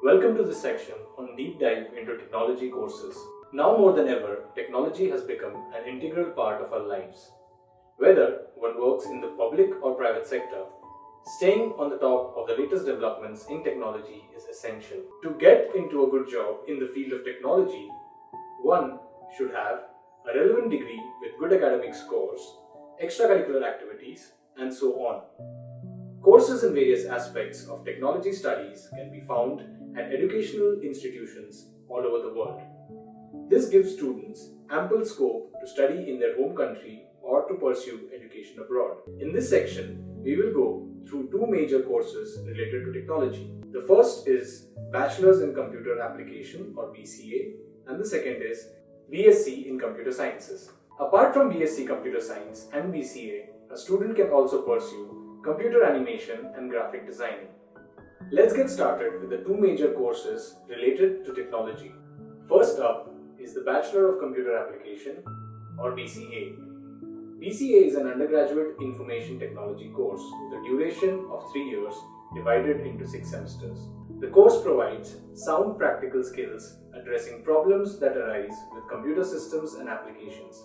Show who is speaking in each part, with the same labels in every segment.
Speaker 1: Welcome to this section on deep dive into technology courses. Now more than ever, technology has become an integral part of our lives. Whether one works in the public or private sector, staying on the top of the latest developments in technology is essential. To get into a good job in the field of technology, one should have a relevant degree with good academic scores, extracurricular activities, and so on. Courses in various aspects of technology studies can be found at educational institutions all over the world. This gives students ample scope to study in their home country or to pursue education abroad. In this section, we will go through two major courses related to technology. The first is Bachelor's in Computer Application or BCA, and the second is BSc in Computer Sciences. Apart from BSc Computer Science and BCA, a student can also pursue computer animation and graphic designing. Let's get started with the two major courses related to technology. First up is the Bachelor of Computer Application or BCA. BCA is an undergraduate information technology course with a duration of 3 years divided into 6 semesters. The course provides sound practical skills addressing problems that arise with computer systems and applications.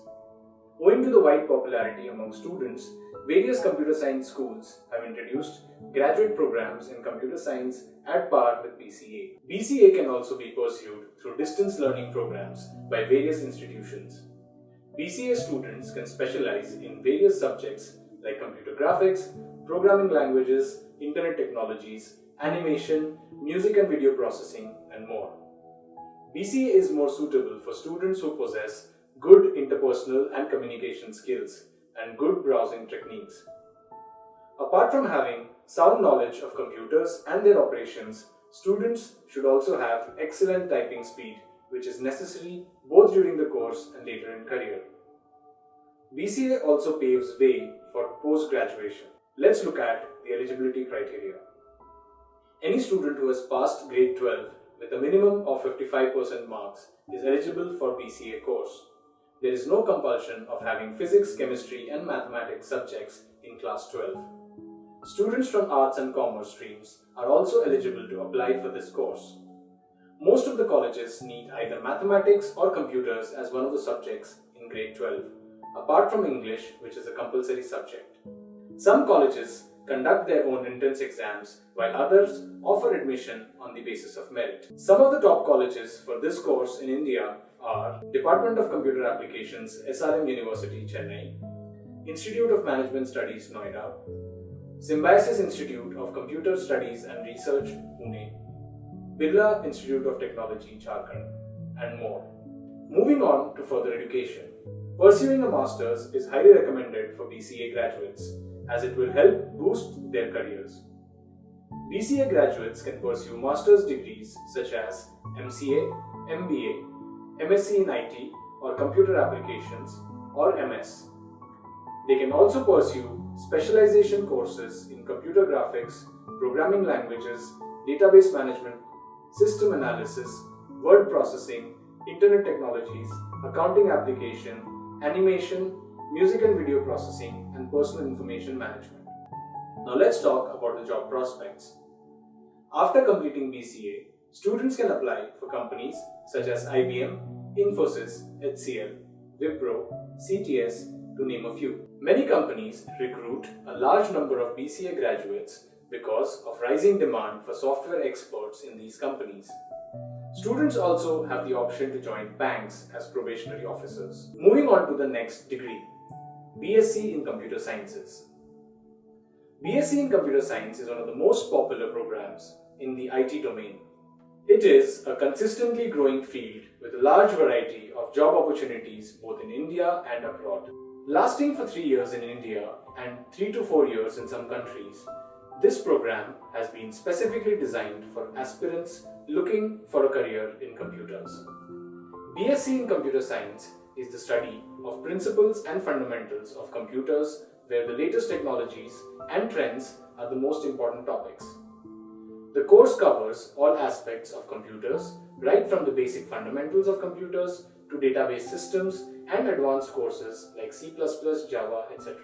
Speaker 1: Owing to the wide popularity among students, various computer science schools have introduced graduate programs in computer science at par with BCA. BCA can also be pursued through distance learning programs by various institutions. BCA students can specialize in various subjects like computer graphics, programming languages, internet technologies, animation, music and video processing, and more. BCA is more suitable for students who possess good interpersonal and communication skills and good browsing techniques. Apart from having sound knowledge of computers and their operations, students should also have excellent typing speed, which is necessary both during the course and later in career. BCA also paves way for post-graduation. Let's look at the eligibility criteria. Any student who has passed grade 12 with a minimum of 55% marks is eligible for BCA course. There is no compulsion of having physics, chemistry and mathematics subjects in class 12. Students from arts and commerce streams are also eligible to apply for this course. Most of the colleges need either mathematics or computers as one of the subjects in grade 12, apart from English, which is a compulsory subject. Some colleges conduct their own entrance exams, while others offer admission on the basis of merit. Some of the top colleges for this course in India are Department of Computer Applications, SRM University, Chennai, Institute of Management Studies, Noida, Symbiosis Institute of Computer Studies and Research, Pune, Birla Institute of Technology, Jharkhand, and more. Moving on to further education. Pursuing a master's is highly recommended for BCA graduates as it will help boost their careers. BCA graduates can pursue master's degrees such as MCA, MBA, MSc in IT or Computer Applications or MS. They can also pursue specialization courses in computer graphics, programming languages, database management, system analysis, word processing, internet technologies, accounting application, animation, music and video processing, and personal information management. Now let's talk about the job prospects. After completing BCA, students can apply for companies such as IBM, Infosys, HCL, Wipro, CTS, to name a few. Many companies recruit a large number of BCA graduates because of rising demand for software experts in these companies. Students also have the option to join banks as probationary officers. Moving on to the next degree, BSc in Computer Sciences. BSc in Computer Science is one of the most popular programs in the IT domain. It is a consistently growing field with a large variety of job opportunities both in India and abroad. Lasting for 3 years in India and 3 to 4 years in some countries, this program has been specifically designed for aspirants looking for a career in computers. BSc in Computer Science is the study of principles and fundamentals of computers where the latest technologies and trends are the most important topics. The course covers all aspects of computers, right from the basic fundamentals of computers to database systems and advanced courses like C++, Java, etc.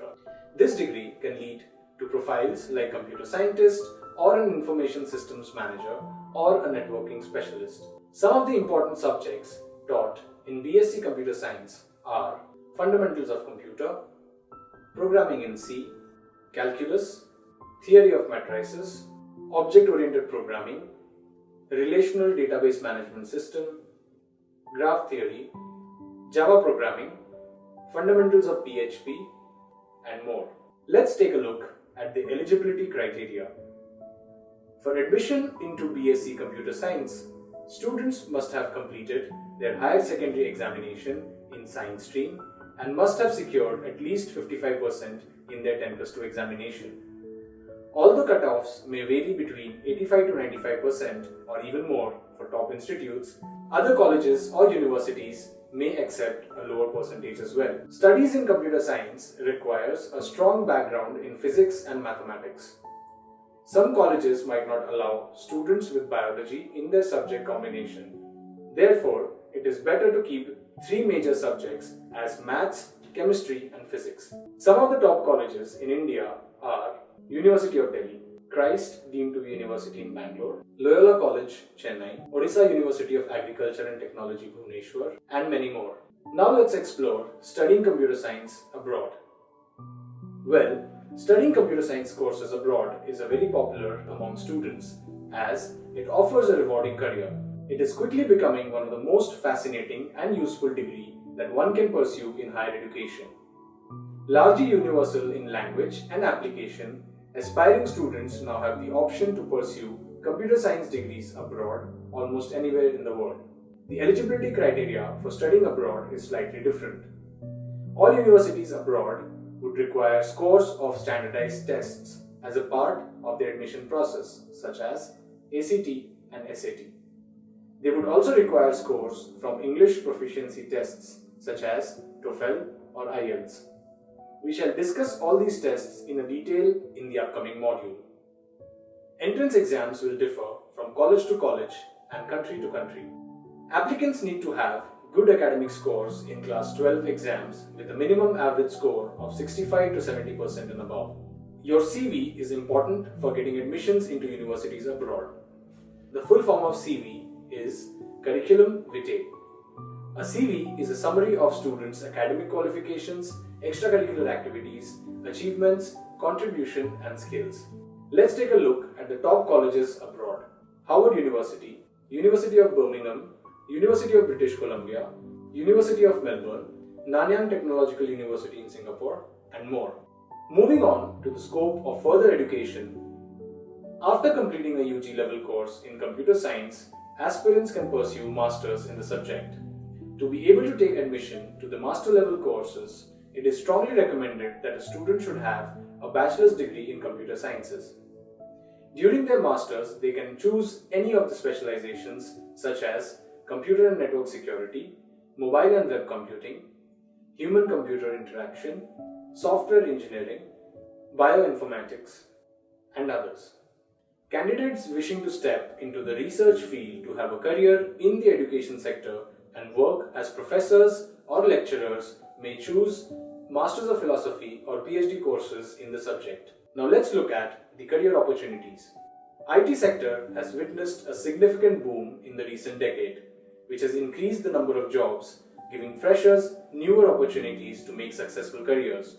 Speaker 1: This degree can lead to profiles like computer scientist or an information systems manager, or a networking specialist. Some of the important subjects taught in BSc Computer Science are Fundamentals of Computer, Programming in C, Calculus, Theory of Matrices, Object-Oriented Programming, Relational Database Management System, Graph Theory, Java Programming, Fundamentals of PHP, and more. Let's take a look at the eligibility criteria. For admission into BSc Computer Science, students must have completed their higher secondary examination in science stream and must have secured at least 55% in their 10+2 examination. Although cutoffs may vary between 85 to 95% or even more for top institutes, other colleges or universities may accept a lower percentage as well. Studies in computer science requires a strong background in physics and mathematics. Some colleges might not allow students with biology in their subject combination. Therefore, it is better to keep 3 major subjects as maths, chemistry and physics. Some of the top colleges in India are University of Delhi, Christ deemed to be University in Bangalore, Loyola College, Chennai, Odisha University of Agriculture and Technology, Bhubaneswar, and many more. Now let's explore studying computer science abroad. Well, studying computer science courses abroad is very popular among students as it offers a rewarding career. It is quickly becoming one of the most fascinating and useful degree that one can pursue in higher education. Largely universal in language and application, aspiring students now have the option to pursue computer science degrees abroad almost anywhere in the world. The eligibility criteria for studying abroad is slightly different. All universities abroad would require scores of standardized tests as a part of their admission process, such as ACT and SAT. They would also require scores from English proficiency tests, such as TOEFL or IELTS. We shall discuss all these tests in detail in the upcoming module. Entrance exams will differ from college to college and country to country. Applicants need to have good academic scores in class 12 exams with a minimum average score of 65 to 70% and above. Your CV is important for getting admissions into universities abroad. The full form of CV is Curriculum Vitae. A CV is a summary of students' academic qualifications, extracurricular activities, achievements, contribution and skills. Let's take a look at the top colleges abroad. Howard University, University of Birmingham, University of British Columbia, University of Melbourne, Nanyang Technological University in Singapore, and more. Moving on to the scope of further education. After completing a UG level course in computer science, aspirants can pursue masters in the subject. To be able to take admission to the master level courses, it is strongly recommended that a student should have a bachelor's degree in computer sciences. During their masters, they can choose any of the specializations such as computer and network security, mobile and web computing, human-computer interaction, software engineering, bioinformatics, and others. Candidates wishing to step into the research field to have a career in the education sector and work as professors or lecturers may choose Masters of Philosophy or PhD courses in the subject. Now let's look at the career opportunities. IT sector has witnessed a significant boom in the recent decade, which has increased the number of jobs, giving freshers newer opportunities to make successful careers.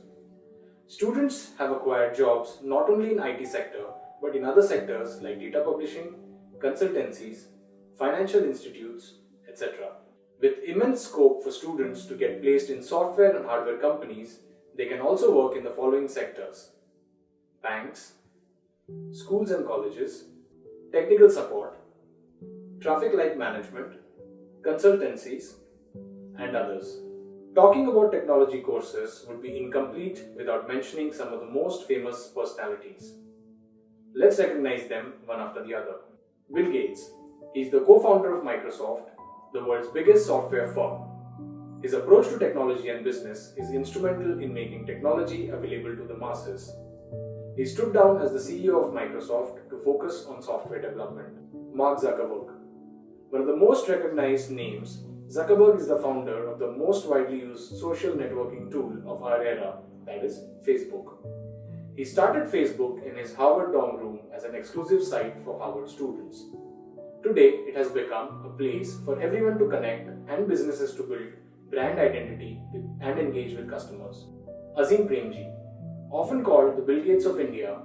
Speaker 1: Students have acquired jobs not only in IT sector but in other sectors like data publishing, consultancies, financial institutes, etc. With immense scope for students to get placed in software and hardware companies, they can also work in the following sectors: banks, schools and colleges, technical support, traffic light management, consultancies, and others. Talking about technology courses would be incomplete without mentioning some of the most famous personalities. Let's recognize them one after the other. Bill Gates. He is the co-founder of Microsoft, the world's biggest software firm. His approach to technology and business is instrumental in making technology available to the masses. He stood down as the CEO of Microsoft to focus on software development. Mark Zuckerberg. One of the most recognized names, Zuckerberg is the founder of the most widely used social networking tool of our era, that is, Facebook. He started Facebook in his Harvard dorm room as an exclusive site for Harvard students. Today, it has become a place for everyone to connect and businesses to build brand identity and engage with customers. Azim Premji, often called the Bill Gates of India,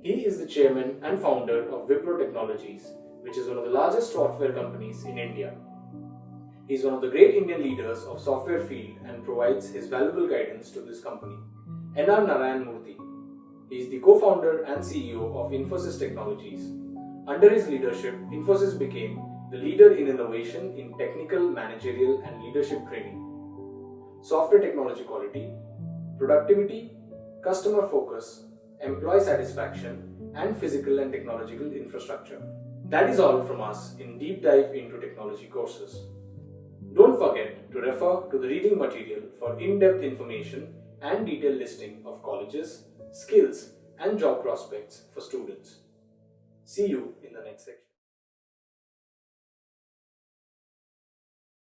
Speaker 1: he is the chairman and founder of Wipro Technologies, which is one of the largest software companies in India. He is one of the great Indian leaders of software field and provides his valuable guidance to this company. N.R. Narayan Murthy, he is the co-founder and CEO of Infosys Technologies. Under his leadership, Infosys became the leader in innovation in technical, managerial and leadership training, software technology quality, productivity, customer focus, employee satisfaction, and physical and technological infrastructure. That is all from us in Deep Dive into Technology courses. Don't forget to refer to the reading material for in-depth information and detailed listing of colleges, skills, and job prospects for students. See you in the next section.